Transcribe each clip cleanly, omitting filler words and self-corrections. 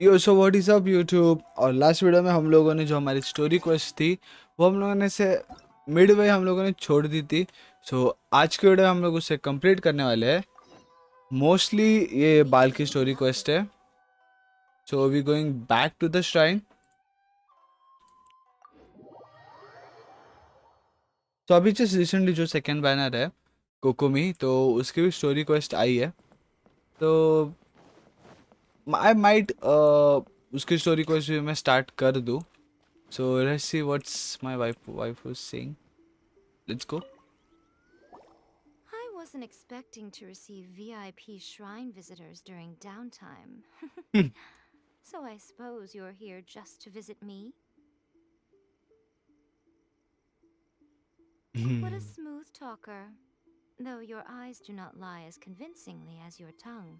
Yo so what is up YouTube. और last video में हम लोगों ने जो हमारी स्टोरी क्वेस्ट थी वो हम लोगों ने से मिड वे हम लोगों ने छोड़ दी थी। सो आज की वीडियो हम लोग उससे कंप्लीट करने वाले हैं। मोस्टली ये बाल की स्टोरी क्वेस्ट है। So we going back to the shrine. तो अभी जस्ट रिसेंटली जो सेकंड बैनर है कोकोमी, तो उसकी भी स्टोरी क्वेस्ट आई है। तो आई माइट उसकी स्टोरी क्वेस्ट भी मैं स्टार्ट कर दूँ। So let's see what's my wife wife was saying. Let's go. I wasn't expecting to receive VIP shrine visitors during downtime. So I suppose you're here just to visit me? What a smooth talker. Though your eyes do not lie as convincingly as your tongue.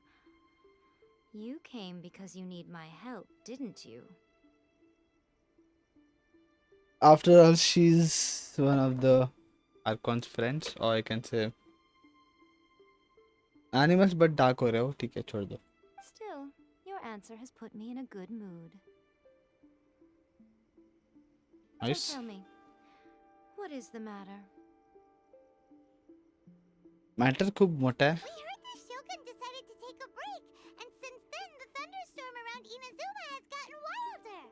You came because you need my help, didn't you? After all, she's one of the Archon's friends, or I can say animals, but dark हो रहे हो, ठीक है छोड़ दो। Still, your answer has put me in a good mood. So Nice. tell me, what is the matter? Matter खूब मोटा है। We heard the Shogun decided to take a break, and since then the thunderstorm around Inazuma has gotten wilder.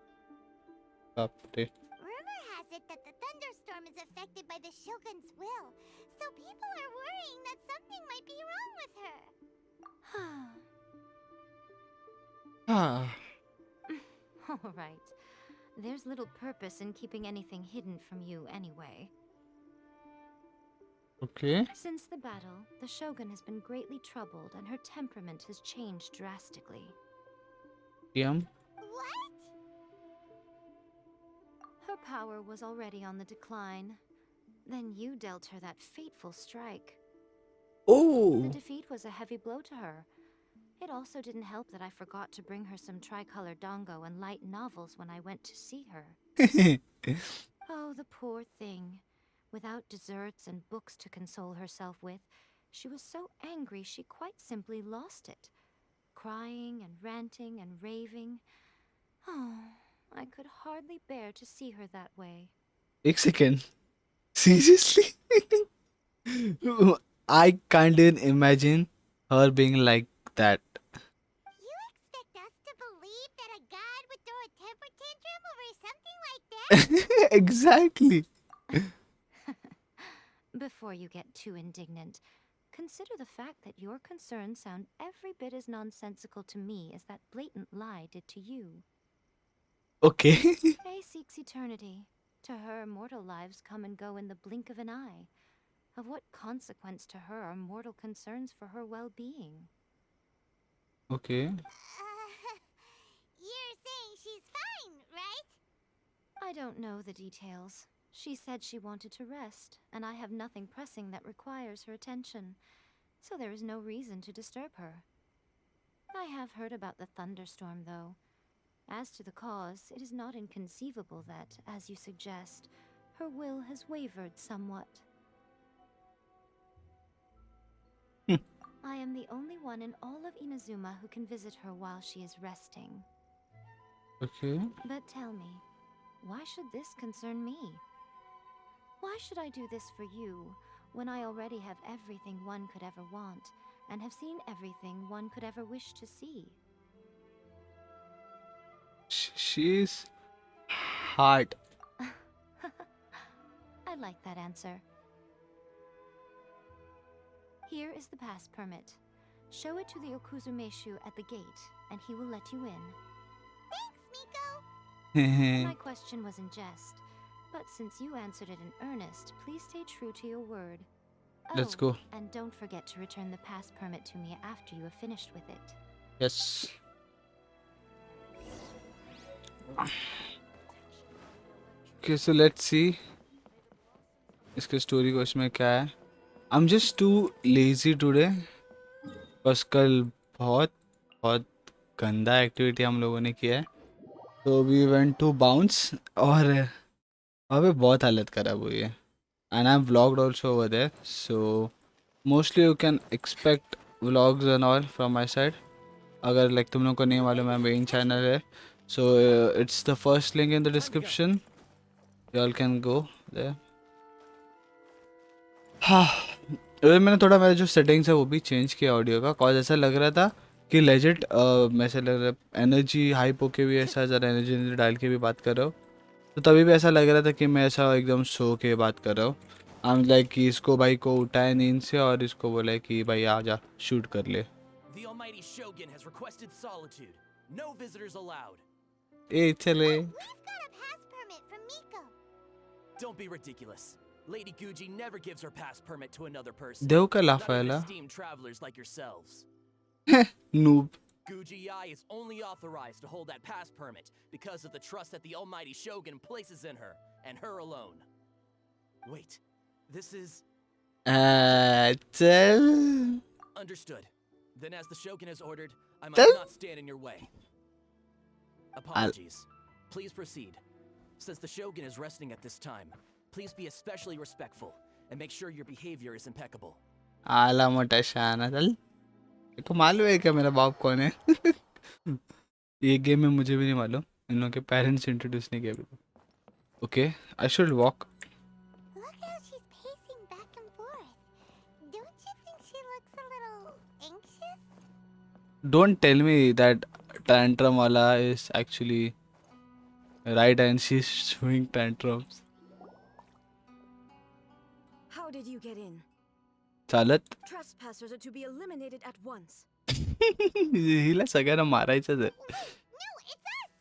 बाप रे। Rumor has it that the thunderstorm is affected by the Shogun's will, so people are worrying that something might be wrong with her. हाँ। All right. There's little purpose in keeping anything hidden from you anyway. Okay. Since the battle, the Shogun has been greatly troubled and her temperament has changed drastically. Yum. What? Her power was already on the decline. Then you dealt her that fateful strike. The Oh. defeat was a heavy blow to her. It also didn't help that I forgot to bring her some tricolor dango and light novels when I went to see her. Oh, the poor thing. Without desserts and books to console herself with, she was so angry she quite simply lost it. Crying and ranting and raving. Oh, I could hardly bear to see her that way. एक second. Seriously? I can't even imagine her being like that. You expect us to believe that a god would throw a temper tantrum over something like that? Exactly. Before you get too indignant, consider the fact that your concerns sound every bit as nonsensical to me as that blatant lie did to you. Okay. Faye seeks eternity. To her, mortal lives come and go in the blink of an eye. Of what consequence to her are mortal concerns for her well-being? Okay. You're saying she's fine, right? I don't know the details. She said she wanted to rest, and I have nothing pressing that requires her attention, so there is no reason to disturb her. I have heard about the thunderstorm, though. As to the cause, it is not inconceivable that, as you suggest, her will has wavered somewhat. I am the only one in all of Inazuma who can visit her while she is resting. Okay. But tell me, why should this concern me? Why should I do this for you, when I already have everything one could ever want, and have seen everything one could ever wish to see? She's hard. I like that answer. Here is the pass permit. Show it to the Okuzumeshu at the gate, and he will let you in. Thanks, Miko. My question was in jest, but since you answered it in earnest, please stay true to your word. Let's Oh, go. and don't forget to return the pass permit to me after you have finished with it. Yes. Okay, so let's see. इसके story को इसमें क्या है? I'm just too lazy today. बस कल बहुत बहुत गंदा एक्टिविटी हम लोगों ने किया है। तो वी वेंट टू बाउंस और वहाँ पे बहुत हालत खराब हुई है। And I've vlogged also over there. So mostly you can expect vlogs and all from my side. अगर लाइक तुम लोग को नहीं मालूम है मेन चैनल है, so it's the first link in the description, you all can go there. हाँ, मैंने थोड़ा मेरा जो सेटिंग्स है वो भी चेंज किया ऑडियो का, कॉज ऐसा लग रहा था कि लेजिट ऐसा लग रहा है एनर्जी हाइप होके भी ऐसा ज़रा एनर्जी डाल के भी बात कर रहा हूँ, तो तभी भी ऐसा लग रहा था कि मैं ऐसा एकदम सो के बात कर रहा हूँ। आई एम लाइक कि इसको भाई को उठाए नींद से और इसको बोला कि भाई आ जा शूट कर ले। The almighty Shogun has requested solitude. No visitors allowed. ए चले We've got a pass permit from Miko. Don't be ridiculous. Lady Guji never gives her pass permit to another person. देव का Not लाफा even है esteemed travelers like yourselves. Noob. Guji Ai is only authorized to hold that pass permit because of the trust that the almighty Shogun places in her, and her alone. Wait, this is... चल Understood. Then as the Shogun has ordered, I Tell- must not stand in your way. Apologies. Please proceed. Since the Shogun is resting at this time, please be especially respectful and make sure your behavior is impeccable. आला मोटा शान है चल। को मालूम है क्या मेरा बाप कौन है? ये गेम में मुझे भी नहीं मालूम, इन लोगों के पेरेंट्स इंट्रोड्यूस नहीं किया अभी तक। Okay I should walk. Look how she's pacing back and forth. Don't you think she looks a little anxious? Don't tell me that tantrum वाला is actually right and she's showing tantrums. How did you get in? चालत Trespassers are to be eliminated at once. हिला सगळ्यांना मारायचंच आहे. Wait, no, it's us!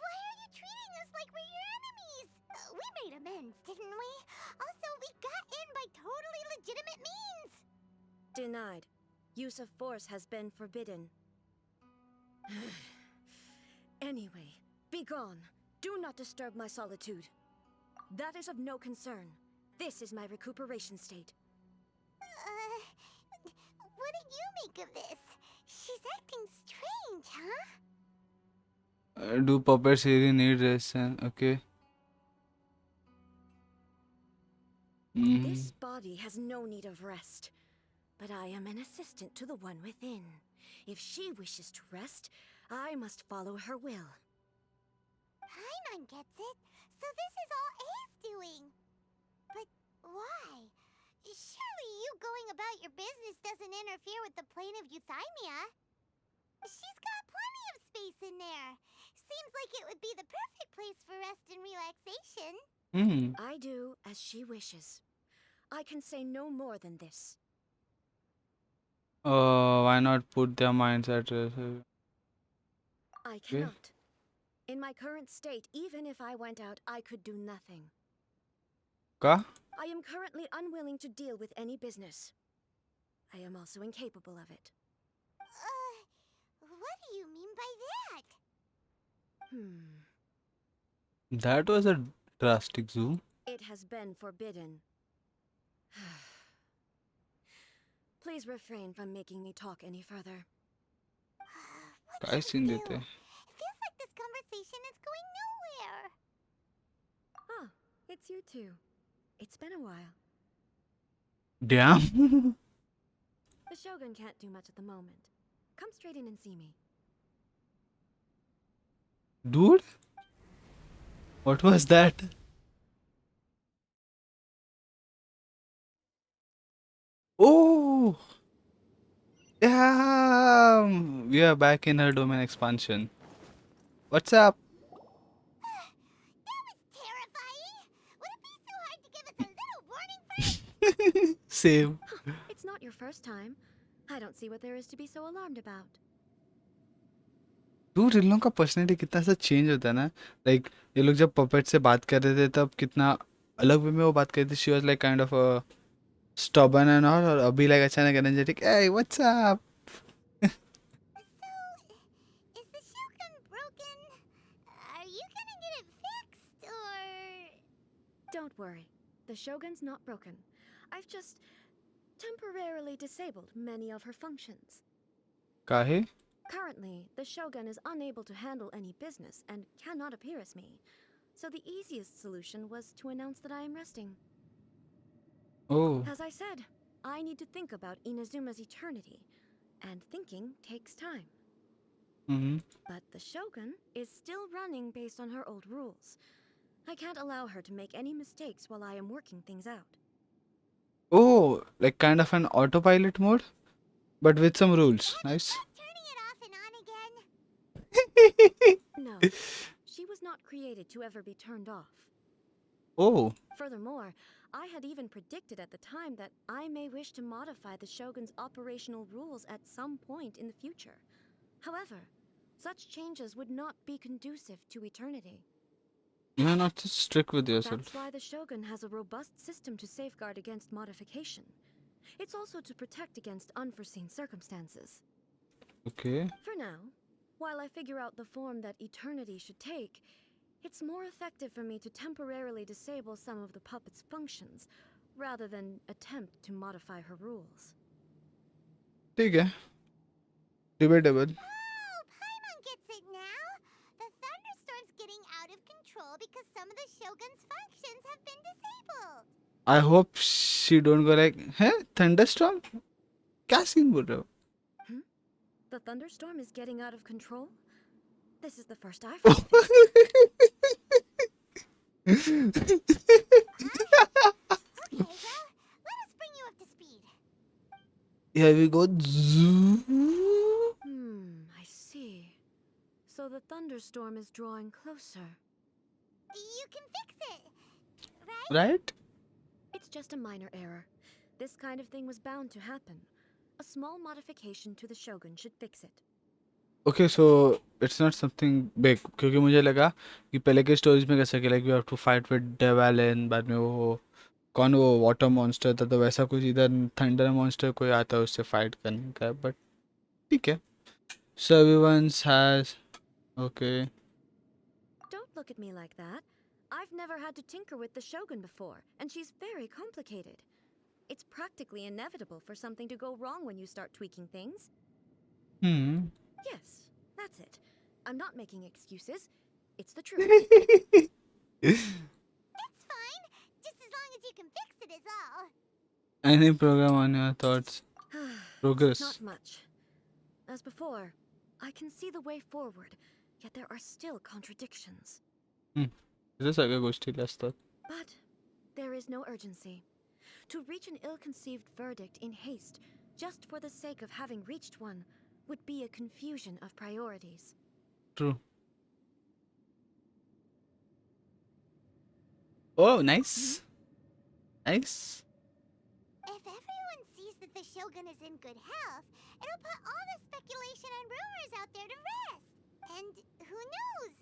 Why are you treating us like we're your enemies? We made amends, didn't we? Also, we got in by totally legitimate means. Denied. Use of force has been forbidden. Anyway, be gone. Do not disturb my solitude. That is of no concern. This is my recuperation state. What do you make of this? She's acting strange, huh? Do puppets really need rest? Okay. This body has no need of rest. But I am an assistant to the one within. If she wishes to rest, I must follow her will. Paimon gets it. So this is all A's doing. But why? Surely you going about your business doesn't interfere with the plane of Euthymia. She's got plenty of space in there. Seems like it would be the perfect place for rest and relaxation. I do as she wishes. I can say no more than this. Why not put their minds at rest? I cannot. In my current state, even if I went out, I could do nothing. का? I am currently unwilling to deal with any business. I am also incapable of it. What do you mean by that? That was a drastic zoom. It has been forbidden. Please refrain from making me talk any further. काय scene देते हैं? Feels like this conversation is going nowhere. Ah, it's you two. It's been a while. Damn. The Shogun can't do much at the moment. Come straight in and see me. Dude? What was that? Oh! Damn! We are back in her domain expansion. What's up? That was terrifying. Would it be so hard to give us a little warning first? Same. It's not your first time. I don't see what there is to be so alarmed about. Dude, इन लोगों का personality कितना सा change होता है ना. Like ये लोग जब पपेट से बात कर रहे थे तब कितना अलग वे में वो बात कर रही थी. She was like kind of stubborn and all, और अभी लाइक अचानक energetic. Hey, what's up? So, is the Shogun broken? Are you gonna get it fixed, or...? Don't worry. The Shogun's not broken. I've just temporarily disabled many of her functions. काहे? Currently, the Shogun is unable to handle any business and cannot appear as me. So the easiest solution was to announce that I am resting. Oh. As I said, I need to think about Inazuma's eternity, and thinking takes time. Mm-hmm. But the Shogun is still running based on her old rules. I can't allow her to make any mistakes while I am working things out. Oh, like kind of an autopilot mode, but with some rules. Have you Nice. stopped turning it off and on again? No, she was not created to ever be turned off. Oh, Furthermore, I had even predicted at the time that I may wish to modify the Shogun's operational rules at some point in the future. However, such changes would not be conducive to eternity. you're not so strict with That's yourself. why the Shogun has a robust system to safeguard against modification. It's also to protect against unforeseen circumstances. Okay. For now, while I figure out the form that eternity should take, it's more effective for me to temporarily disable some of the puppet's functions, rather than attempt to modify her rules. ठीक है. Debatable. Oh, Paimon gets it now. The thunderstorm's getting out of control because some of the Shogun's functions have been disabled. I hope she don't go like, "Hey, thunderstorm? क्या scene बोल रहे हो?" The thunderstorm is getting out of control? This is the first I've heard of it. Okay, well, let us bring you up to speed. Here we go. Zoo. I see. So the thunderstorm is drawing closer. You can fix it, right? Right? It's just a minor error. This kind of thing was bound to happen. A small modification to the Shogun should fix it. Okay, so it's not something big. क्योंकि मुझे लगा कि पहले के stories में कैसा कि like we have to fight with BAAL, बाद में वो कौन वो वाटर मॉन्स्टर था, तो वैसा कुछ इधर थंडर मॉन्स्टर कोई आता है उससे फाइट करने का, बट ठीक है. So everyone has okay. Don't look at me like that. I've never had to tinker with the Shogun before, and she's very complicated. It's practically inevitable for something to go wrong when you start tweaking things. Yes, that's it. I'm not making excuses. It's the truth. It's fine, just as long as you can fix it is all. Any program on your thoughts? Progress. Not much. As before, I can see the way forward, yet there are still contradictions. इसे सगळ्या गोष्टी असतात. But there is no urgency. To reach an ill-conceived verdict in haste, just for the sake of having reached one, would be a confusion of priorities. True. Oh, nice. Nice. If everyone sees that the Shogun is in good health, it'll put all the speculation and rumors out there to rest. And who knows?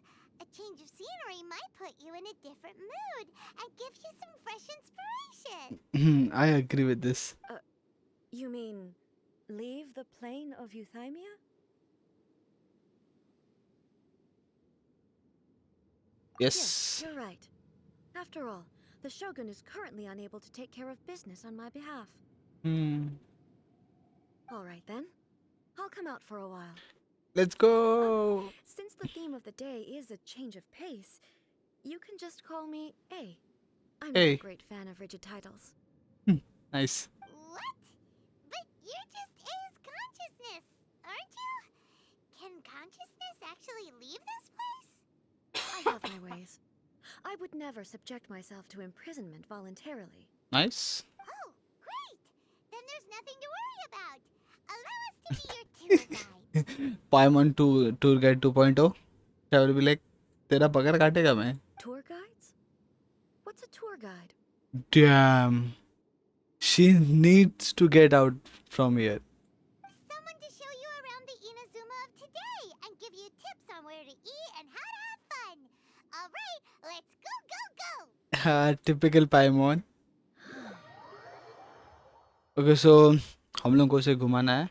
A change of scenery might put you in a different mood and give you some fresh inspiration. I agree with this. You mean, leave the plane of euthymia? Yes. Yes, you're right. After all, the Shogun is currently unable to take care of business on my behalf. All right then. I'll come out for a while. Let's go. Since the theme of the day is a change of pace, you can just call me A. I'm not A. a great fan of rigid titles. Nice. What? But you're just A's consciousness, aren't you? Can consciousness actually leave this place? I have my ways. I would never subject myself to imprisonment voluntarily. Nice. Oh, great! Then there's nothing to worry about. Allow us to be your tour guide. Paimon tour guide 2.0. I will be like, तेरा पकड़ काटेगा मैं. Tour guides? What's a tour guide? Damn. She needs to get out from here. Someone to show you around the Inazuma of today and give you tips on where to eat and how to have fun. All right, let's go, go, go! Typical Paimon. Okay, so हम लोग को उसे घुमाना है.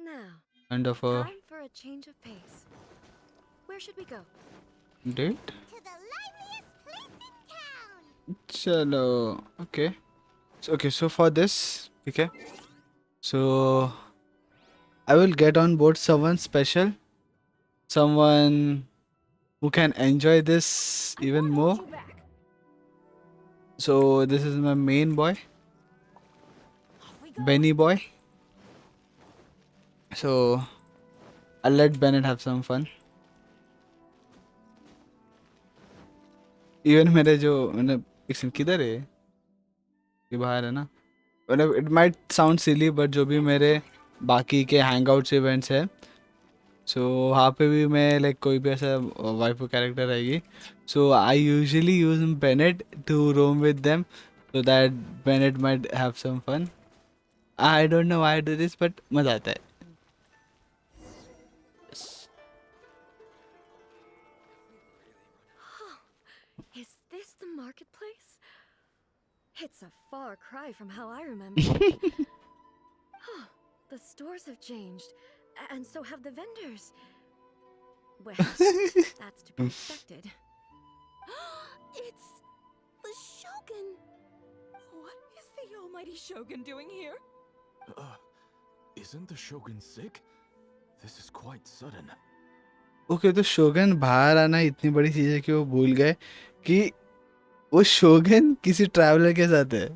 Now, Kind of a time for a change of pace. Where should we go? date. To the liveliest place in town! Chalo. Okay. So for this, okay. So I will get on board someone special, someone who can enjoy this even more. So this is my main boy, Benny boy. So I'll let Bennett have some fun. Even मेरे जो मतलब एक किधर है ये बाहर है ना मतलब it might sound silly but जो भी मेरे बाकी के hangouts events है so वहाँ पे भी मैं like कोई भी ऐसा वाइफ कैरेक्टर रहेगी so I usually use Bennett to roam with them so that Bennett might have some fun. I don't know why I do this but मजा आता है. Is this the marketplace? It's a far cry from how I remember. The stores have changed, and so have the vendors. Well, that's to be expected. It's the Shogun! What is the almighty Shogun doing here? Isn't the Shogun sick? This is quite sudden. Okay तो शोगन बाहर आना इतनी बड़ी चीज है कि वो भूल गए कि वो शोगन किसी ट्रैवलर के साथ है.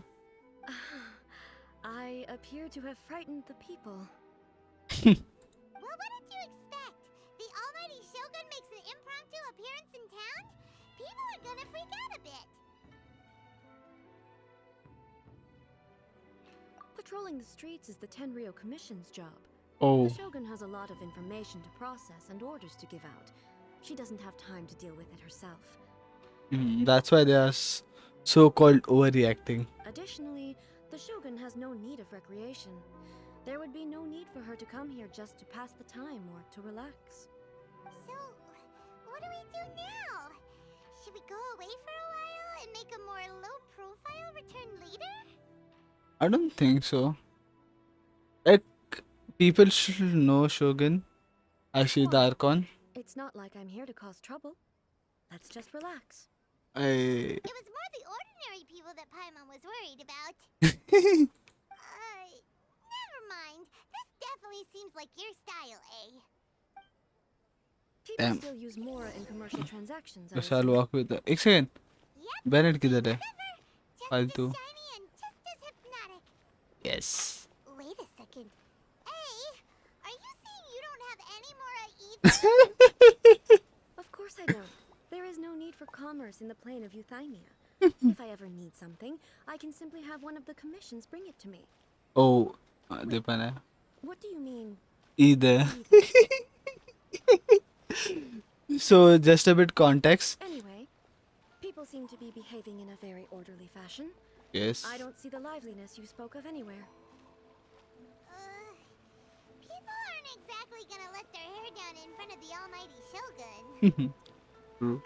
I appear to have frightened the people. Well, what did you expect? The almighty Shogun makes an impromptu appearance in town? People are gonna freak out a bit. Patrolling the streets is the Tenryou Commission's job. Oh. The Shogun has a lot of information to process and orders to give out. She doesn't have time to deal with it herself. That's why they are so-called overreacting. Additionally, the Shogun has no need of recreation. There would be no need for her to come here just to pass the time or to relax. So, what do we do now? Should we go away for a while and make a more low-profile return later? I don't think so. Like, people should know Shogun, actually the Archon. It's not like I'm here to cause trouble. Let's just relax. It was more the ordinary people that Paimon was worried about. Never mind. This definitely seems like your style, eh? People still use Mora in commercial transactions. I Yes, I'll assume. walk with the. एक second. Yep. Bennett किधर है? Just फालतू. as shiny and just as hypnotic. Yes. Wait a second. Hey, are you saying you don't have any Mora either? Of course I don't. There is no need for commerce in the plane of Euthymia. If I ever need something, I can simply have one of the commissions bring it to me. Oh, Deepan है. What do you mean? Either. So just a bit context. Anyway, people seem to be behaving in a very orderly fashion. Yes. I don't see the liveliness you spoke of anywhere. People aren't exactly gonna let their hair down in front of the almighty Shogun. True.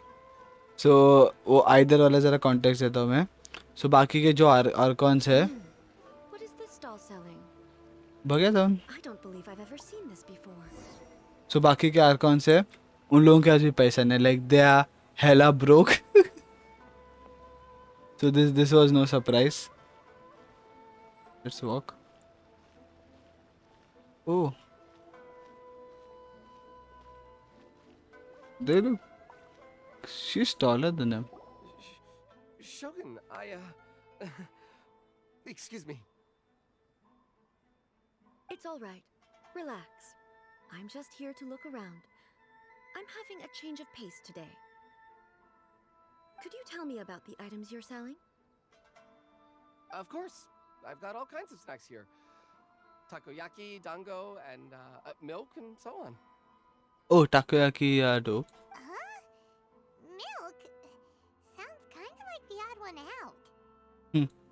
So वो either वाला जरा context देता हूँ मैं. So बाकी के जो archons है. What is this stall selling? भगया था. I don't believe I've ever seen this before. So बाकी के archons है. उन लोगों के पास भी पैसा नहीं. Like they are hella broke. So this was no surprise. Let's walk. Oh. They look. She's taller than him. Shogun, excuse me. It's all right. Relax. I'm just here to look around. I'm having a change of pace today. Could you tell me about the items you're selling? Of course. I've got all kinds of snacks here. Takoyaki, dango, and milk, and so on. Oh, takoyaki dough. Huh? Milk? Sounds kind of like the odd one out.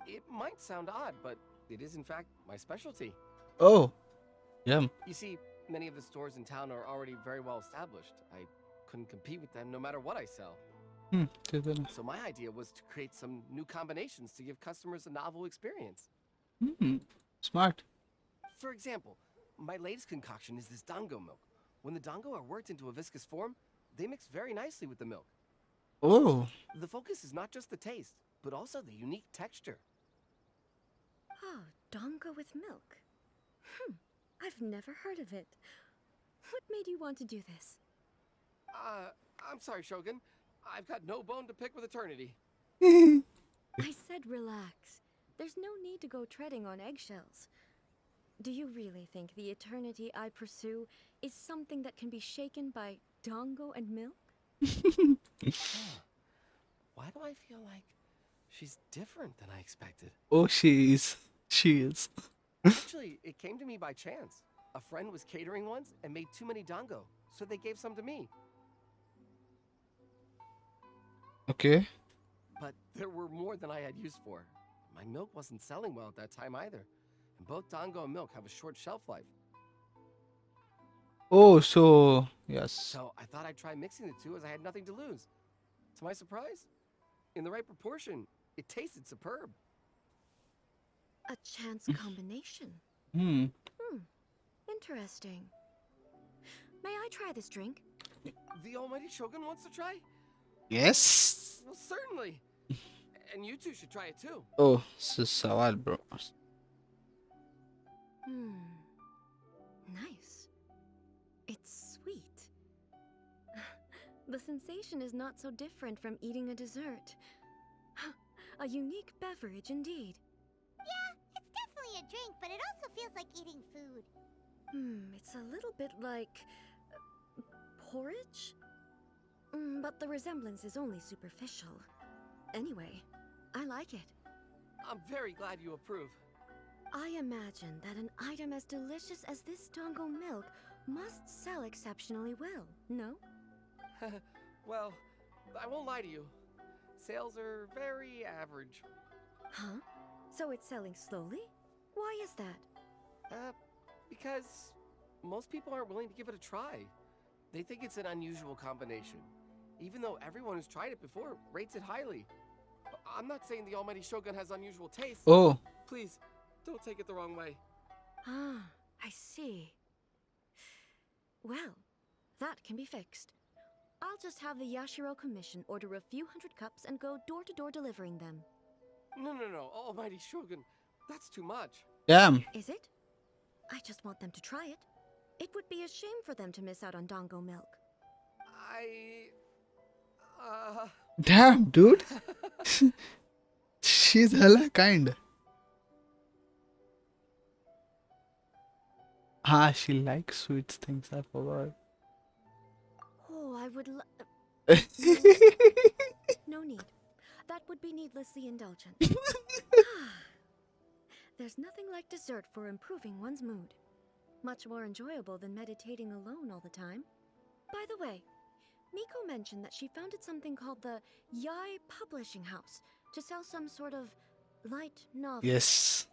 It might sound odd, but it is in fact my specialty. Oh, yum. You see, many of the stores in town are already very well established. I couldn't compete with them no matter what I sell. So my idea was to create some new combinations to give customers a novel experience. Smart. For example, my latest concoction is this dango milk. When the dango are worked into a viscous form, they mix very nicely with the milk. Oh, The focus is not just the taste, but also the unique texture. Oh, donga with milk. I've never heard of it. What made you want to do this? I'm sorry, Shogun. I've got no bone to pick with eternity. I said relax. There's no need to go treading on eggshells. Do you really think the eternity I pursue is something that can be shaken by dongo and milk? Huh. Why do I feel like she's different than I expected? Oh, she is. She is. Actually, it came to me by chance. A friend was catering once and made too many dango, so they gave some to me. Okay. But there were more than I had use for. My milk wasn't selling well at that time either. And both dango and milk have a short shelf life. Oh, so yes. So I thought I'd try mixing the two as I had nothing to lose. To my surprise, in the right proportion, it tasted superb. A chance combination. Hmm. Interesting. May I try this drink? The almighty Shogun wants to try? Yes. Well, certainly. And you two should try it too. Oh, sawal, bro. Nice. It's sweet. The sensation is not so different from eating a dessert. A unique beverage indeed. Yeah, it's definitely a drink, but it also feels like eating food. It's a little bit like porridge? But the resemblance is only superficial. Anyway, I like it. I'm very glad you approve. I imagine that an item as delicious as this dongo milk must sell exceptionally well, no? Well, I won't lie to you. Sales are very average. Huh? So it's selling slowly? Why is that? Because most people aren't willing to give it a try. They think it's an unusual combination, even though everyone who's tried it before rates it highly. I'm not saying the almighty Shogun has unusual taste. Oh. Please, don't take it the wrong way. Ah, I see. Well, that can be fixed. I'll just have the Yashiro Commission order a few hundred cups and go door-to-door delivering them. No, almighty Shogun. That's too much. Damn. Is it? I just want them to try it. It would be a shame for them to miss out on dongo milk. Damn, dude. She's hella kind. Ah, she likes sweet things. I forgot. Oh, I would No need. That would be needlessly indulgent. There's nothing like dessert for improving one's mood. Much more enjoyable than meditating alone all the time. By the way, Miko mentioned that she founded something called the Yai Publishing House to sell some sort of light novel. Yes.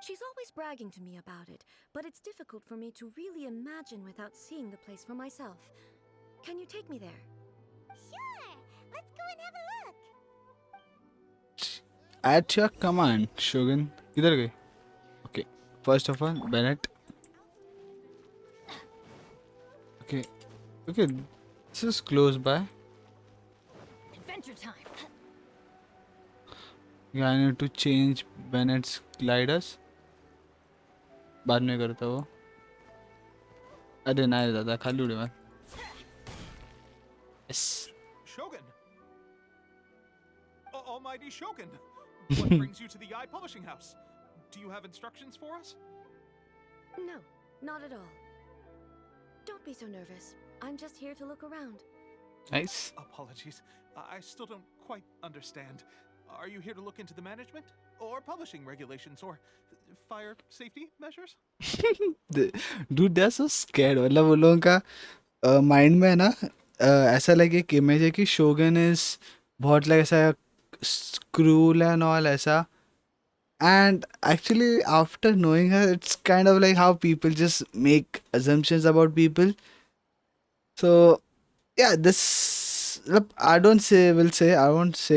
She's always bragging to me about it, but it's difficult for me to really imagine without seeing the place for myself. Can you take me there? Sure, let's go and have a look. At your command, Shogun. किधर गए? Okay. First of all, Bennett. Okay. Okay. This is close by. Adventure time. Yeah, I need to change Bennett's gliders. बाद में करता वो. अरे नहीं दादा खाली उड़े मैं. Yes. Shogun! Almighty Shogun! What brings you to the Eye Publishing House? Do you have instructions for us? No, not at all. Don't be so nervous. I'm just here to look around. Nice. Apologies. I still don't quite understand. Are you here to look into the management? Or publishing regulations? Or fire safety measures? Dude, they're so scared. मतलब वो लोगों का mind में है ना ऐसा लगे कि इमेज है कि शोगन इज बहुत लाइक ऐसा cruel and all ऐसा. And actually, after knowing her, it's kind of like how people just make assumptions about people. So, yeah, this I won't say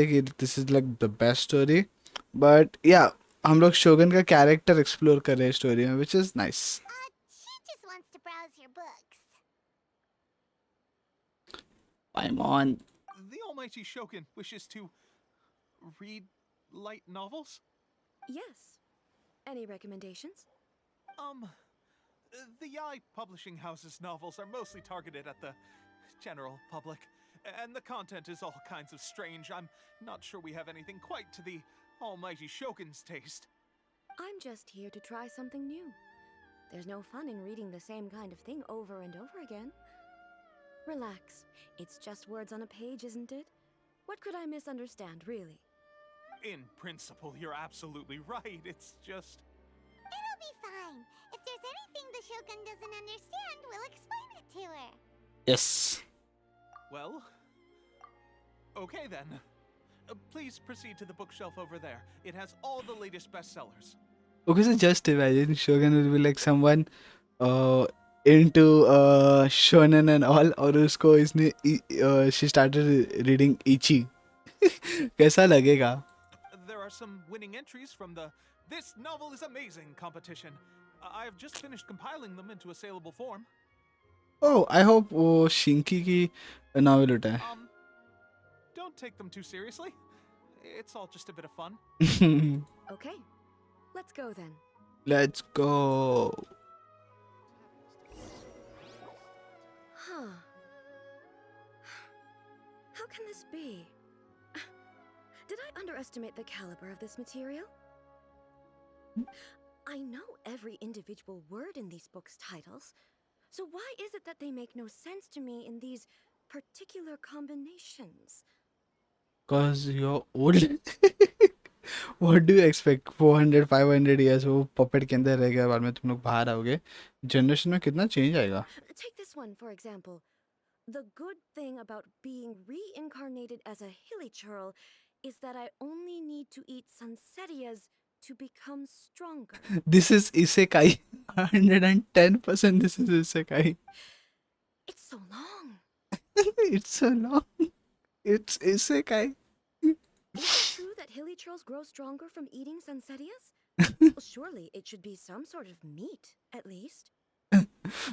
कि this is like the best story, but yeah, हम लोग शोगन का character explore कर रहे हैं story में, which is nice. She just wants to browse your books. I'm on. The Almighty Shogun wishes to read light novels? Yes. Any recommendations? The Yai Publishing House's novels are mostly targeted at the general public, and the content is all kinds of strange. I'm not sure we have anything quite to the Almighty Shogun's taste. I'm just here to try something new. There's no fun in reading the same kind of thing over and over again. Relax. It's just words on a page, isn't it? What could I misunderstand, really? In principle, you're absolutely right. It's just. It'll be fine. If there's anything the Shogun doesn't understand, we'll explain it to her. Yes. Well. Okay then. Please proceed to the bookshelf over there. It has all the latest bestsellers. Okay, so just imagine Shogun will be like someone into shonen and all, और उसको इसने she started reading Ichi. कैसा लगेगा? There are some winning entries from the This Novel is Amazing competition. I have just finished compiling them into a saleable form. Oh, I hope वो शिंकी की novel उठाए. Don't take them too seriously. It's all just a bit of fun. Okay, let's go then. Let's go. Huh. How can this be? Did I underestimate the caliber of this material? I know every individual word in these books' titles, so why is it that they make no sense to me in these particular combinations? Cause you're old. What do you expect? 400, 500 years वो puppet के अंदर रह गया बाद में तुम लोग बाहर आओगे. Generation में कितना change आएगा? Take this one, for example. The good thing about being reincarnated as a hilly churl is that I only need to eat sunsettias to become stronger. This is isekai. 110% this is isekai. It's so long. It's so long. It's isekai. Is it true that hilly churls grow stronger from eating sunsettias? Well, surely it should be some sort of meat, at least.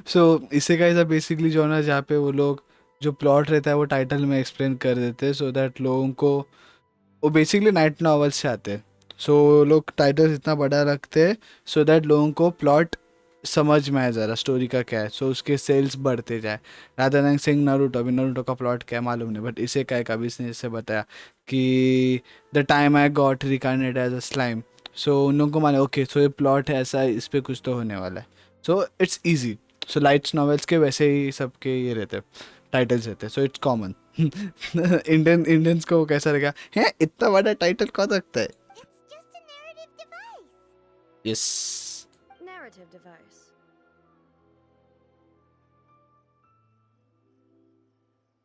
So isekai is basically genre जहाँ पे वो लोग जो plot रहता है वो title में explain कर देते हैं so that लोगों को वो basically night novels से आते हैं. So वो लोग titles इतना बड़ा रखते हैं so that लोगों को plot समझ में आए ज़रा स्टोरी का क्या है. सो उसके सेल्स बढ़ते जाए. Rather than saying Naruto. अभी नारुतो का प्लॉट क्या है मालूम नहीं बट इसे क्या है कभी इसने जैसे बताया कि the time I got reincarnate as a slime. So उन लोगों को माने ओके सो ये प्लॉट है ऐसा इस पर कुछ तो होने वाला है. So it's easy. So lights novels के वैसे ही सबके ये रहते हैं टाइटल्स रहते हैं. So it's common. इंडियंस को कैसा रहेगा है इतना बड़ा टाइटल कौन रखता है. It's just a narrative device. Yes. Narrative device.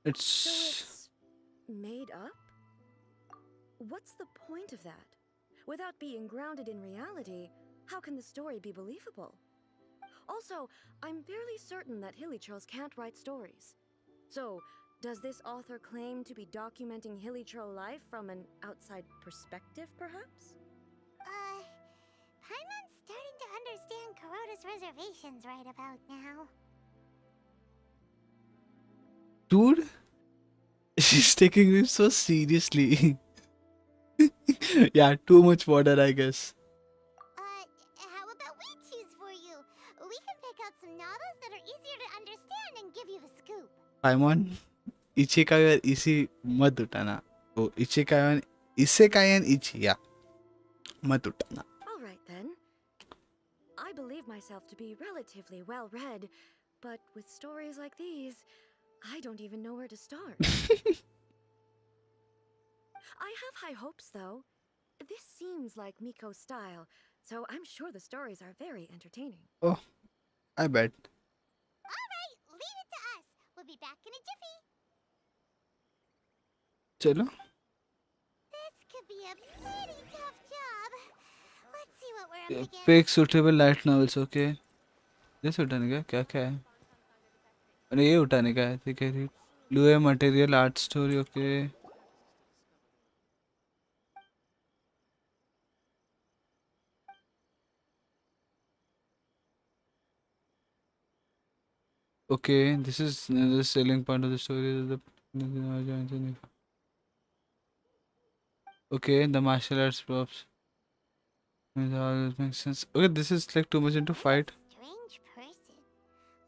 It's So it's made up? What's the point of that? Without being grounded in reality, how can the story be believable? Also, I'm fairly certain that hilly churls can't write stories. So, does this author claim to be documenting hilly churl life from an outside perspective, perhaps? Paimon's starting to understand Kuroda's reservations right about now. dude, she's taking this so seriously. Yeah, too much water, I guess. How about we choose for you? We can pick out some novels that are easier to understand and give you the scoop. Paimon, Ichikai और इसी मत उठाना. ओ Ichikai और Isekai and Ichi, yeah. मत उठाना. All right then. I believe myself to be relatively well read, but with stories like these, I don't even know where to start. I have high hopes, though. This seems like Miko's style, so I'm sure the stories are very entertaining. Oh, I bet. Alright, leave it to us. We'll be back in a jiffy. चलो. This could be a pretty tough job. Let's see what we're up against. Pick suitable light novels, okay. This उठाने का क्या क्या है? अरे ये उठाने का है ठीक है. Lue material art story, okay. Okay, this is the selling part of the story. Okay, the martial arts props. That makes sense. Okay, this is like too much into fight. Strange person.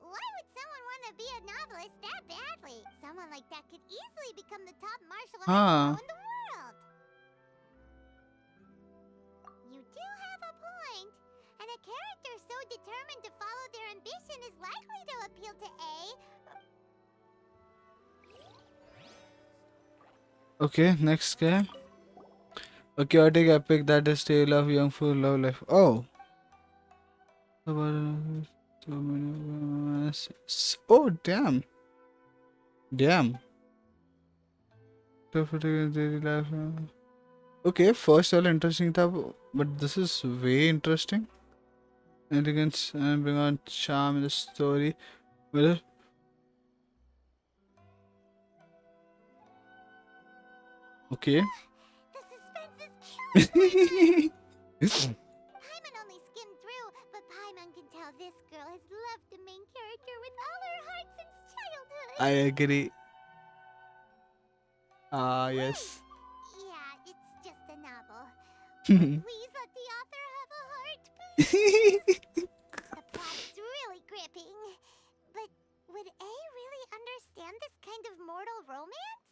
Why would someone want to be a novelist that badly? Someone like that could easily become the top martial arts Huh. pro in the world. You do have a point. And a character so determined to follow their ambition is likely to appeal to A. Okay, next guy. A chaotic epic that is tale of young full love life. Oh. Oh, damn. Damn. Okay, first all interesting था, but this is way interesting. Elegance and bring on charm in the story. Well, okay. The suspense is killing. Paimon only skimmed through, but Paimon can tell this girl has loved the main character with all her heart since childhood. I agree. Ah, yes. Yeah, it's just a novel. Please let the author have a heart, please. The plot is really gripping. But would A really understand this kind of mortal romance?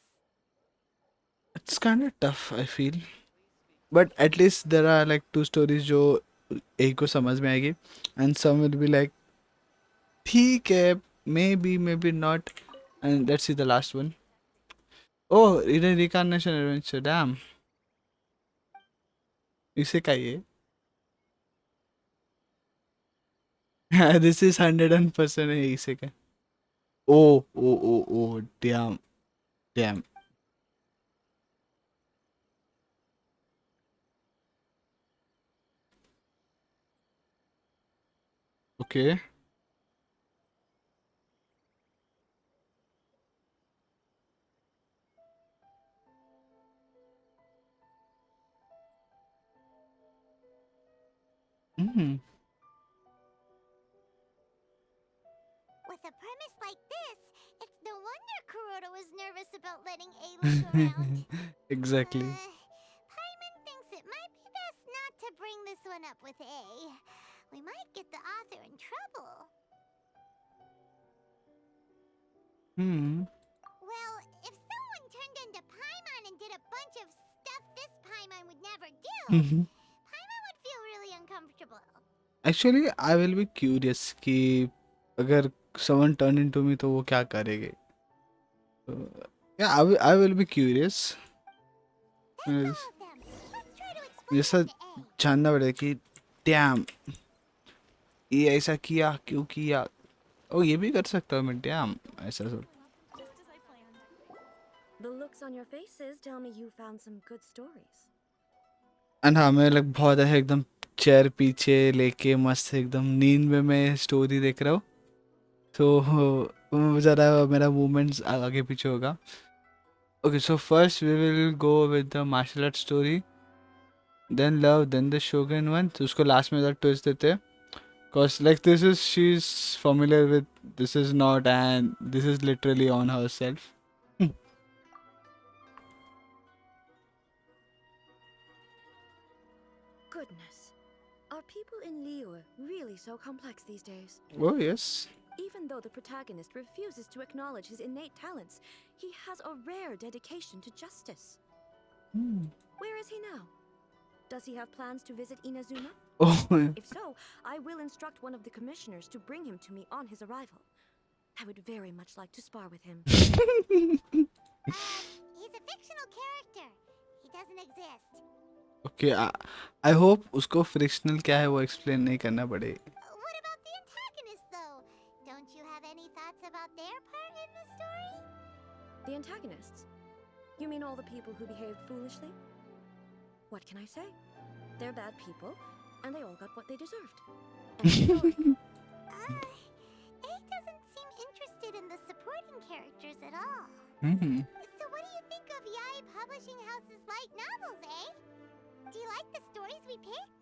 It's kind of tough, I feel. But at least there are like two stories जो एक को समझ में आएगी, and some will be like ठीक है, maybe not, and let's see the last one. Oh, reincarnation adventure. Damn. इसे क्या ये? This is 100% है इसे क्या? Oh, damn. Okay. Mm. With a premise like this, it's no wonder Kuroda was nervous about letting A look around. Exactly. Paimon thinks it might be best not to bring this one up with A. We might get the author in trouble. Well, if someone turned into Paimon and did a bunch of stuff this Paimon would never do, Paimon would feel really uncomfortable. Actually, I will be curious कि अगर someone turn into me तो वो क्या करेंगे? Yeah, I will be curious. That's all of them. Let's try to explain मुझे ऐसा it to A. जानना पड़ेगा कि damn, ये ऐसा किया क्यों किया? ओ ये भी कर सकता हूँ मैं, damn, ऐसा सब. The looks on your faces tell me you found some good stories. And हाँ, मैं लाइक बहुत है एकदम चेयर पीछे लेके मस्त एकदम नींद में मैं स्टोरी देख रहा हूँ, तो ज़रा मेरा मूवमेंट्स आगे पीछे होगा. Okay, so first we will go with the martial art story, then love, then the shogun one. तो उसको लास्ट में ट्विस्ट देते हैं, cause like this is she's familiar with, this is not, and this is literally on herself. Goodness. Are people in Liyue really so complex these days? Oh yes. Even though the protagonist refuses to acknowledge his innate talents, he has a rare dedication to justice. Where is he now? Does he have plans to visit Inazuma? Oh. If so, I will instruct one of the commissioners to bring him to me on his arrival. I would very much like to spar with him. He's a fictional character. He doesn't exist. Okay, I hope उसको frictional क्या है वो explain नहीं करना पड़े. What about the antagonists, though? Don't you have any thoughts about their part in the story? The antagonists? You mean all the people who behaved foolishly? What can I say? They're bad people, and they all got what they deserved. End of story. A doesn't seem interested in the supporting characters at all. So what do you think of Yae Publishing House's light novels, eh? Do you like the stories we picked?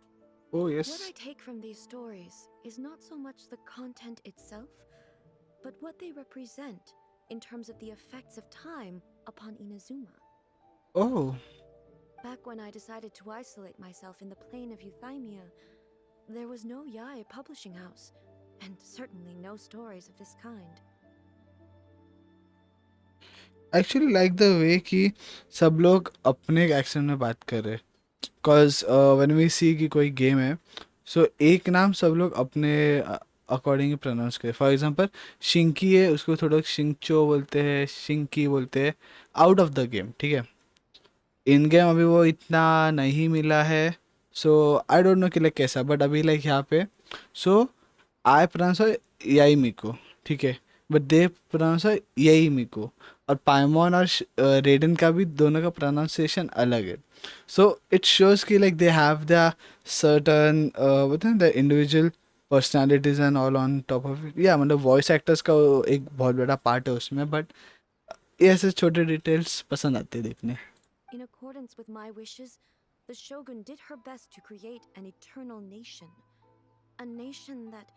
Oh yes. What I take from these stories is not so much the content itself, but what they represent in terms of the effects of time upon Inazuma. Oh. Back when I decided to isolate myself in the plain of Euthymia, there was no Yae publishing house, and certainly no stories of this kind. Actually like the way कि सब लोग अपने action में बात कर रहे. Cause when we see कि कोई गेम है, सो एक नाम सब लोग अपने अकॉर्डिंग प्रोनाउंस करें. फॉर एग्जांपल शिंकी है, उसको थोड़ा शिंगचो बोलते हैं, शिंकी बोलते हैं आउट ऑफ द गेम. ठीक है, इन गेम अभी वो इतना नहीं मिला है. सो आई डोंट नो कि लाइक कैसा, बट अभी लाइक यहाँ पे सो आई प्रोनाउंस यही मिको. ठीक है, बट दे प्रोनाउंस यही मिको. और पाइमोन और रेडन का भी दोनों का प्रोनाउंसिएशन अलग है. सो इट शोज कि like they have the certain बताए the individual personalities and all on top of it. या मतलब वॉइस एक्टर्स का एक बहुत बड़ा पार्ट है उसमें, बट ये ऐसे छोटे डिटेल्स पसंद आते हैं देखने. In accordance with my wishes, the Shogun did her best to create an eternal nation. A nation that,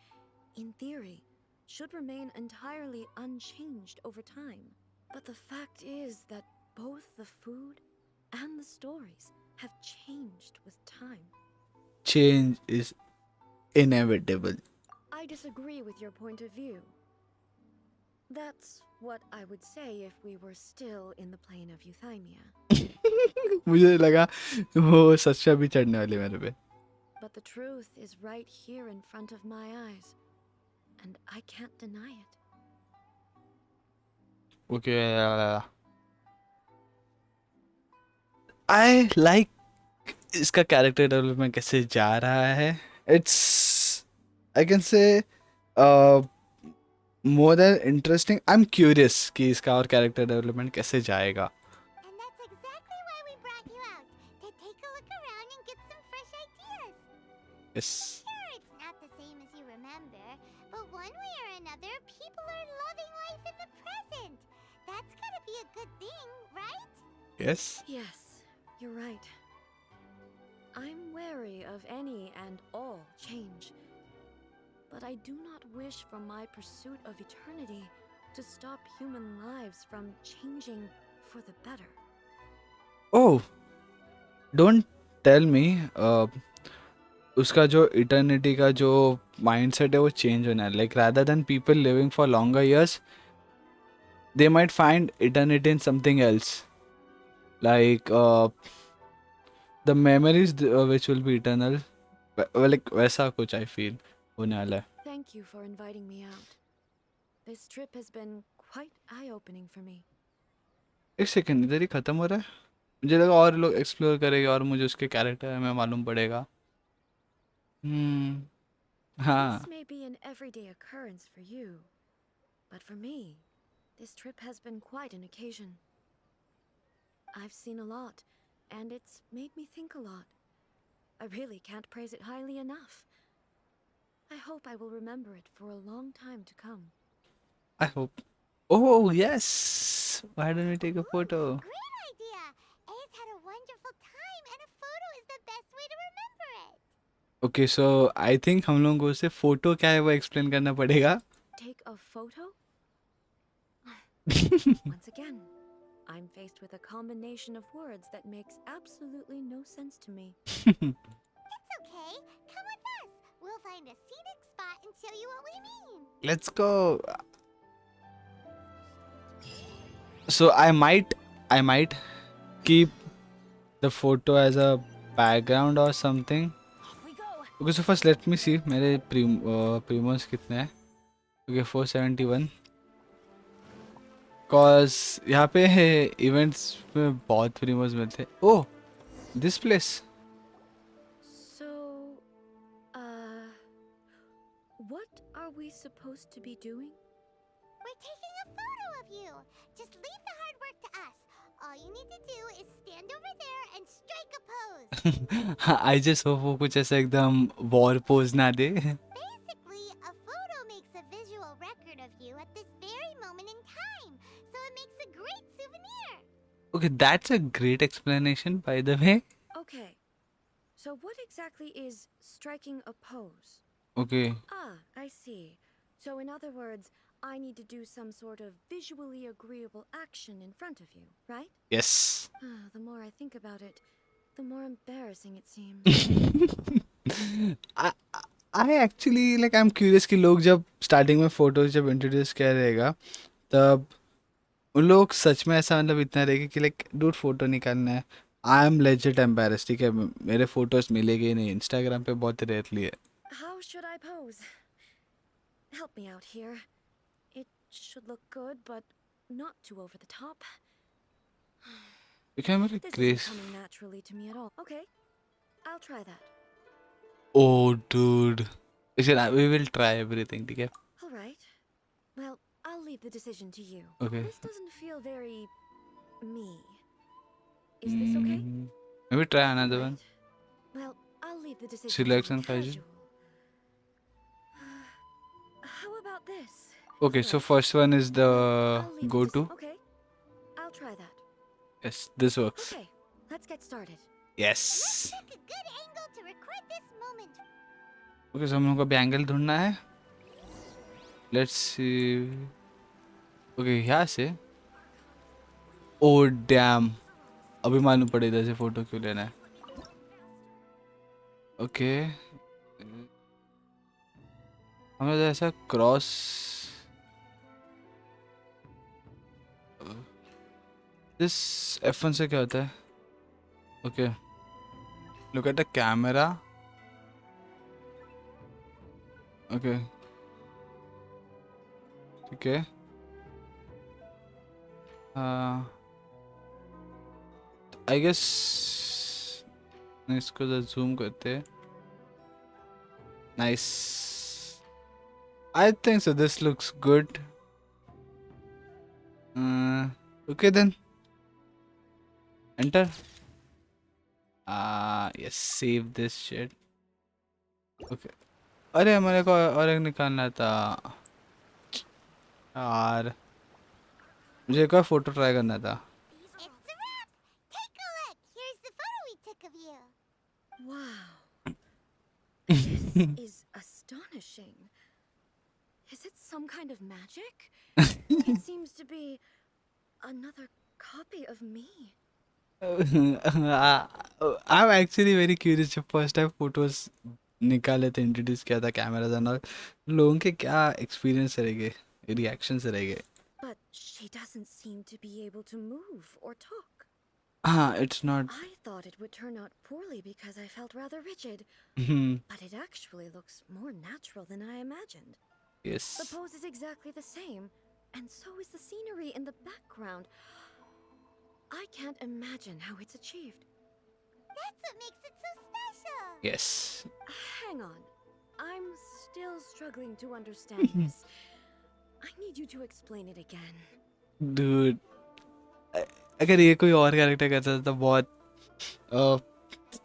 in theory, should remain entirely unchanged over time. But the fact is that both the food and the stories have changed with time. Change is inevitable. I disagree with your point of view. That's what I would say if we were still in the plane of euthymia. मुझे लगा वो सच्चा भी चढ़ने वाली मेरे पे. But the truth is right here in front of my eyes, and I can't deny it. Okay, I like इसका कैरेक्टर डेवलपमेंट कैसे जा रहा है. It's I can say more than interesting. I am curious कि इसका और character development कैसे जाएगा. And that's exactly why we brought you out, to take a look around and get some fresh ideas. Yes. Sure, it's not the same as you remember, but one way or another, people are loving life in the present. That's gotta be a good thing, right? Yes. Yes, you're right. I'm wary of any and all change. But I do not wish for my pursuit of eternity to stop human lives from changing for the better. Oh, don't tell me. उसका जो eternity का जो mindset है वो change होना है. Like rather than people living for longer years, they might find eternity in something else, like the memories which will be eternal. Like वैसा कुछ I feel होने वाला है. Thank you for inviting me out. This trip has been quite eye-opening for me. एक second, इधर ही खत्म हो रहा है. मुझे लगा और लोग एक्सप्लोर करेंगे और मुझे उसके कैरेक्टर में मालूम पड़ेगा. हाँ. This may be an everyday occurrence for you, but for me, this trip has been quite an occasion. I've seen a lot, and it's made me think a lot. I really can't praise it highly enough. I hope I will remember it for a long time to come. I hope. Oh yes, why don't we take a photo? Great idea! Ace had a wonderful time, and a photo is the best way to remember it. Okay, so I think हम लोगों को उसे photo क्या है वो explain करना पड़ेगा. Take a photo? Once again, I'm faced with a combination of words that makes absolutely no sense to me. It's okay. Come with us. We'll find a scenic spot and show you what we mean. Let's go. So I might keep the photo as a background or something. Off we go. Okay, so first let me see मेरे primos कितने हैं. Okay, 471. Cause यहाँ पे events में बहुत primos मिलते हैं. Oh, this place. So, what are we supposed to be doing? We're taking a photo of you. Just leave the hard work to us. All you need to do is stand over there and strike a pose. I just hope वो कुछ ऐसा एकदम war pose ना दे. Basically, a photo makes a visual record of you at this very moment in time, so it makes a great souvenir. Okay, that's a great explanation by the way. Okay, so what exactly is striking a pose? Okay. Ah, I see. So in other words, I need to do some sort of visually agreeable action in front of you, right? Yes. The more I think about it, the more embarrassing it seems. I actually like I'm curious कि लोग जब starting में photos जब introduce किया रहेगा तब उन लोग सच में ऐसा मतलब इतना रहेगा कि लाइक डूड फोटो निकालना है आई एम लेजिट एम्बैरेस्ड, ठीक है? मेरे फोटोज मिलेंगे ही नहीं, इंस्टाग्राम पे बहुत रेयरली है. How should I pose? Help me out here. It should look good, but not too over the top. You can be This isn't grace. coming naturally to me at all. Okay, I'll try that. Oh, dude. We will try everything, ठीक है? All right. Well, I'll leave the decision to you. Okay. This doesn't feel very me. Is this okay? Maybe try All another one. right. Well, I'll leave the decision Selection to Kaiju. casual. How about this? Okay, so Alright. first one is the I'll leave the go-to. Okay, I'll try that. Yes, this works. Okay, let's get started. Yes. Pick a good angle to record this moment. Okay, so हम लोग को भी angle ढूंढना है. Let's see. Okay, यहाँ से. Oh damn. अभी मालूम पड़े इधर से फोटो क्यों लेना है. Okay. हमें तो ऐसा क्रॉस. This F1 से क्या होता है? Okay. Look at the camera. Okay. ठीक है. I guess इसको zoom करते हैं. Nice. I think so. This looks good. Okay then. Enter. Yes. Save this shit. Okay. अरे हमारे को और एक निकालना था यार. मुझे एक और फोटो ट्राई करना था. It's a wrap! Take a look! Here's the photo we took of you. Wow. This is astonishing. Is it some kind of magic? It seems to be another copy of me. I'm actually very curious. जब first time photos निकाले थे, introduce किया था cameras and all, लोगों के क्या experience रहेंगे, reactions रहेंगे. But she doesn't seem to be able to move or talk. हाँ, it's not. I thought it would turn out poorly because I felt rather rigid. But it actually looks more natural than I imagined. The Yes. pose is exactly the same, and so is the scenery in the background. I can't imagine how it's achieved. That's what makes it so special. Yes. Hang on. I'm still struggling to understand this. I need you to explain it again. Dude. अगर ये कोई और character करता था तो बहुत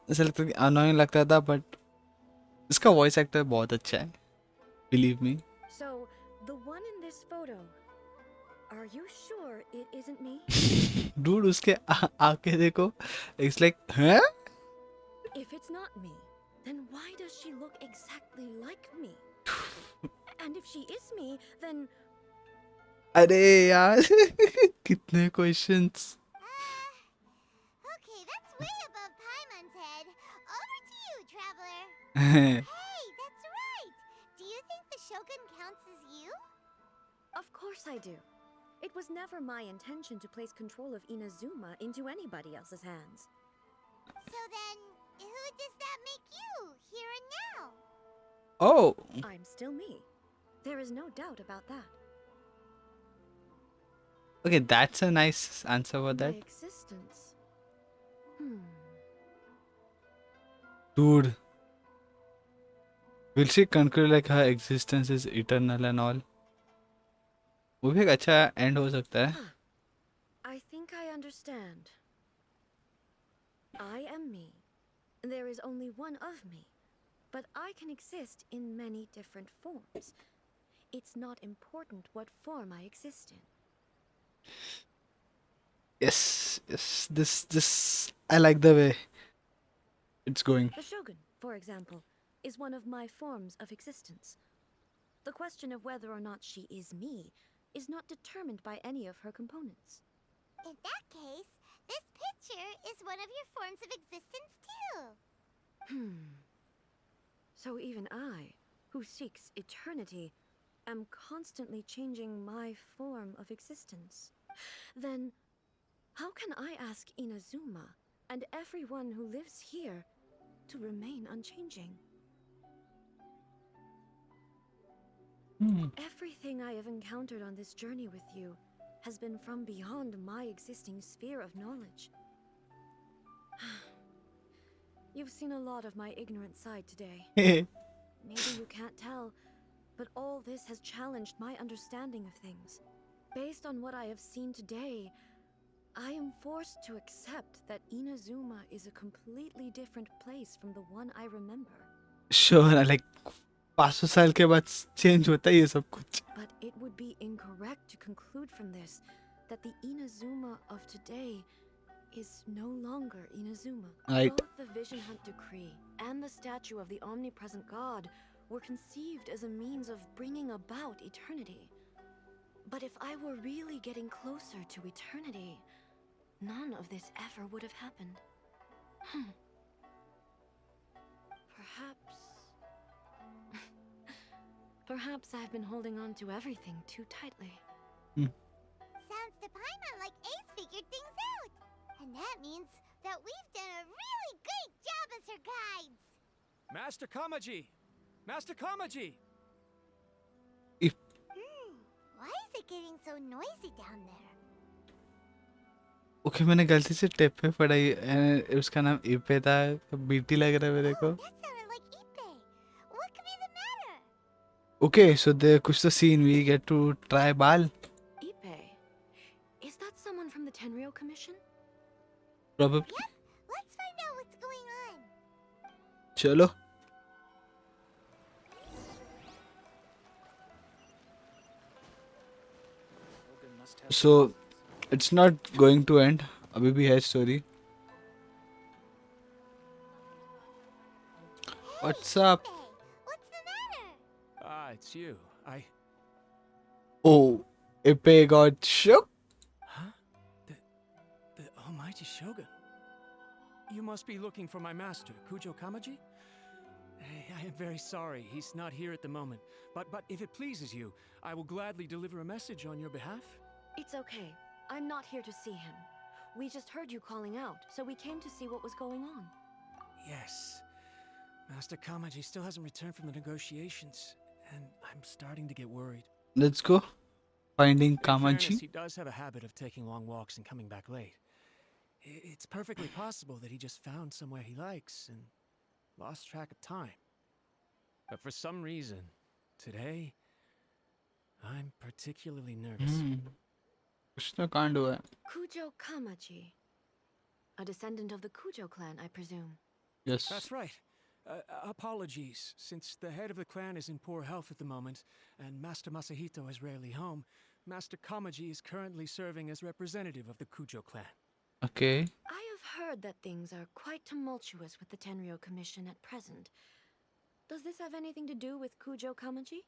ऐसा लगता है, अनोइंग लगता था, बट इसका वॉइस एक्टर बहुत अच्छा है. Believe me. So, the one in this photo, are you sure it isn't me? Dude, उसके आके देखो. It's like, huh? If it's not me, then why does she look exactly like me? And if she is me, then अरे यार कितने questions. Okay, that's way above Paimon's head. Over to you, traveler. Hey, that's right. Do you think the Shogun counts as you? of course I do. It was never my intention to place control of Inazuma into anybody else's hands. So then, who does that make you, here and now? Oh, I'm still me. There is no doubt about that. okay, that's a nice answer for My that. existence. Dude, will she conclude like her existence is eternal and all? वो भी एक अच्छा and हो सकता है. I think I understand. I am me. There is only one of me. But I can exist in many different forms. It's not important what form I exist in. Yes, yes, this I like the way it's going. The Shogun, for example, is one of my forms of existence. The question of whether or not she is me is not determined by any of her components. In that case, this picture is one of your forms of existence too. So even I, who seeks eternity, am constantly changing my form of existence. Then, how can I ask Inazuma and everyone who lives here to remain unchanging. Everything I have encountered on this journey with you has been from beyond my existing sphere of knowledge. You've seen a lot of my ignorant side today. Maybe you can't tell, but all this has challenged my understanding of things. Based on what I have seen today, I am forced to accept that Inazuma is a completely different place from the one I remember. Sure, like 500 साल के बाद change होता है ये सब कुछ. But it would be incorrect to conclude from this that the Inazuma of today is no longer Inazuma. Right. Both the Vision Hunt Decree and the statue of the omnipresent god were conceived as a means of bringing about eternity. But if I were really getting closer to eternity, none of this ever would have happened. Perhaps I've been holding on to everything too tightly. Sounds to Paimon like Ace figured things out. And that means that we've done a really great job as her guides. Master Kamaji! Master Kamaji! Why is it getting so noisy down there? Okay मैंने गलती से tape पे पढ़ा उसका नाम इपे था. BT लग रहा है मेरे को. That sounded like Ippei. What could be the matter? Okay, so there कुछ तो scene we get to try BAAL. Ippei? Is that someone from the Tenryou Commission? Probably. Yep, let's find out what's going on. चलो. So it's not going to end. अभी भी है story. What's up? Ippei, what's the matter? Ah, it's you. Oh, Ippei got shook. Huh? The Almighty Shogun? You must be looking for my master, Kujo Kamaji? I am very sorry, he's not here at the moment. But if it pleases you, I will gladly deliver a message on your behalf. It's okay. I'm not here to see him. We just heard you calling out, so we came to see what was going on. Yes. Master Kamaji still hasn't returned from the negotiations, and I'm starting to get worried. Let's go. Finding In fairness, Kamaji. he does have a habit of taking long walks and coming back late. It's perfectly possible that he just found somewhere he likes and lost track of time. But for some reason, today, I'm particularly nervous. कुछ तो कांड हुआ है. Kujo Kamaji. A descendant of the Kujo clan, I presume. Yes. That's right. Apologies, since the head of the clan is in poor health at the moment, and Master Masahito is rarely home, Master Kamaji is currently serving as representative of the Kujo clan. Okay. I have heard that things are quite tumultuous with the Tenryou Commission at present. Does this have anything to do with Kujo Kamaji?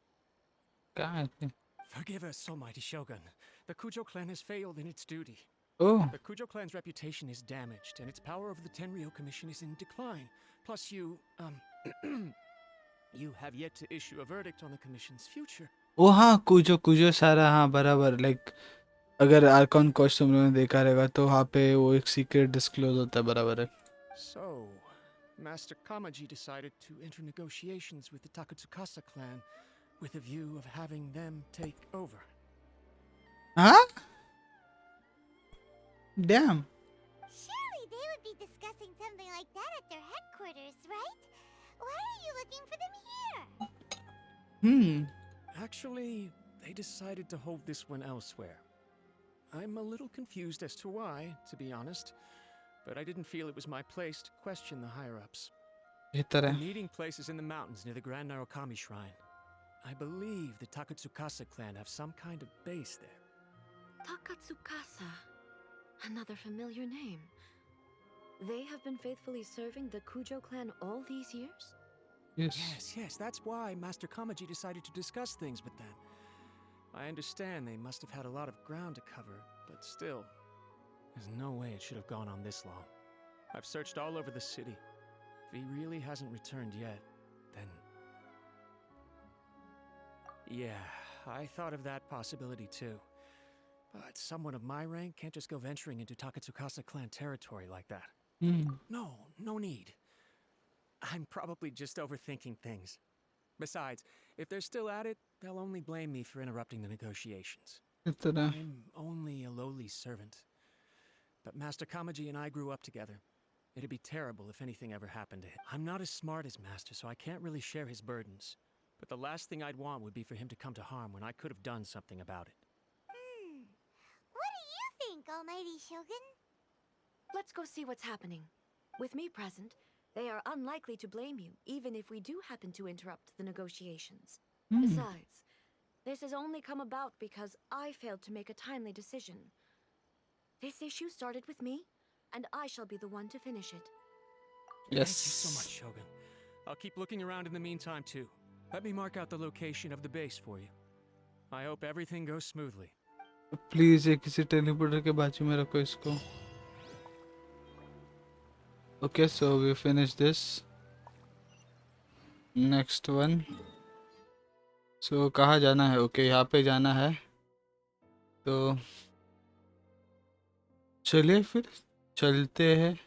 क्या है? Forgive us, Almighty Shogun. The Kujo clan has failed in its duty. Oh. The Kujo clan's reputation is damaged, and its power over the Tenryou Commission is in decline. Plus, you have yet to issue a verdict on the Commission's future. ओ हाँ कुजो सारा हाँ बराबर. Like अगर Arcon coach तुम लोगों ने देखा रहेगा तो वहाँ पे वो एक सीक्रेट डिस्क्लोज होता है. बराबर है. So, Master Kamaji decided to enter negotiations with the Takatsukasa clan with a view of having them take over. हाँ? Damn. Surely they would be discussing something like that at their headquarters, right? Why are you looking for them here? Actually, they decided to hold this one elsewhere. I'm a little confused as to why, to be honest, but I didn't feel it was my place to question the higher-ups. बेहतर The है. meeting place is in the mountains near the Grand Narukami Shrine. I believe the Takatsukasa clan have some kind of base there. Takatsukasa. Another familiar name. They have been faithfully serving the Kujo clan all these years? Yes. Yes, that's why Master Kamaji decided to discuss things with them. I understand they must have had a lot of ground to cover, but still, there's no way it should have gone on this long. I've searched all over the city. If he really hasn't returned yet, then... Yeah, I thought of that possibility too. But someone of my rank can't just go venturing into Takatsukasa clan territory like that. No need. I'm probably just overthinking things. Besides, if they're still at it, they'll only blame me for interrupting the negotiations. इतना I'm only a lowly servant. But Master Kamaji and I grew up together. It'd be terrible if anything ever happened to him. I'm not as smart as Master, so I can't really share his burdens. But the last thing I'd want would be for him to come to harm when I could have done something about it. What do you think, Almighty Shogun? Let's go see what's happening. With me present, they are unlikely to blame you, even if we do happen to interrupt the negotiations. Besides, this has only come about because I failed to make a timely decision. This issue started with me, and I shall be the one to finish it. Thank you so much, Shogun. I'll keep looking around in the meantime, too. Let me mark out the location of the base for you. I hope everything goes smoothly. Please एक किसी teleporter के बाजू में रखो इसको. Okay, so we finish this. Next one. So कहाँ जाना है? Okay, यहाँ पे जाना है. तो चलिए फिर चलते हैं.